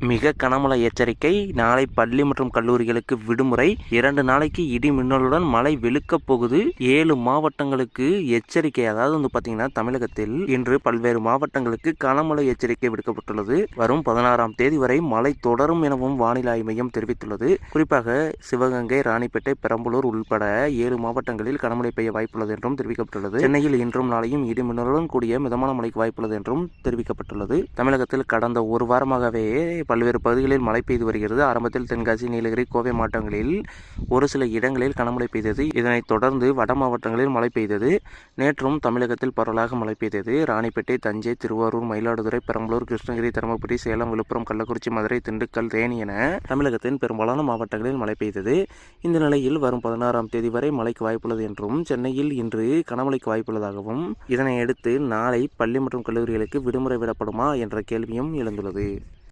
மிக கனமழை எச்சரிக்கை. நாளை பள்ளி மற்றும் கல்லூரிகளுக்கு விடுமுறை. 2 நாளைக்கு இடி மின்னலுடன் மழை வெளுக்கப் போகுது. 7 மாவட்டங்களுக்கு எச்சரிக்கை. அதாவது பார்த்தீங்கன்னா தமிழகத்தில் இன்று பல்வேறு மாவட்டங்களுக்கு கனமழை எச்சரிக்கை விடுக்கப்பட்டுள்ளது. வரும் 16ஆம் தேதி வரை மழை தொடரும் எனவும் வானிலை ஆய்வு மையம் தெரிவித்துள்ளது. குறிப்பாக சிவகங்கை, ராணிப்பேட்டை, பெரம்பலூர் உள்பட 7 மாவட்டங்களில் கனமழை பெய்ய வாய்ப்புள்ளது என்றும் தெரிவிக்கப்பட்டுள்ளது. சென்னையில் இன்றும் நாளையும் இடி மின்னலுடன் கூடிய மிதமான மழைக்கு வாய்ப்புள்ளது என்றும் தெரிவிக்கப்பட்டுள்ளது. தமிழகத்தில் கடந்த ஒரு வாரமாகவே பல்வேறு பகுதிகளில் மழை பெய்து வருகிறது. ஆரம்பத்தில் தென்காசி, நீலகிரி, கோவை மாவட்டங்களில் ஒரு சில இடங்களில் கனமழை பெய்தது. இதனைத் தொடர்ந்து வட மாவட்டங்களில் மழை பெய்தது. நேற்றும் தமிழகத்தில் பரவலாக மழை பெய்தது. ராணிப்பேட்டை, தஞ்சை, திருவாரூர், மயிலாடுதுறை, பெரம்பலூர், கிருஷ்ணகிரி, தருமபுரி, சேலம், விழுப்புரம், கள்ளக்குறிச்சி, மதுரை, திண்டுக்கல், தேனி என தமிழகத்தின் பெரும்பாலான மாவட்டங்களில் மழை பெய்தது. இந்த நிலையில் வரும் 16ஆம் தேதி வரை மழைக்கு வாய்ப்புள்ளது என்றும், சென்னையில் இன்று கனமழைக்கு வாய்ப்புள்ளதாகவும், இதனையடுத்து நாளை பள்ளி மற்றும் கல்லூரிகளுக்கு விடுமுறை விடப்படுமா என்ற கேள்வியும் எழுந்துள்ளது.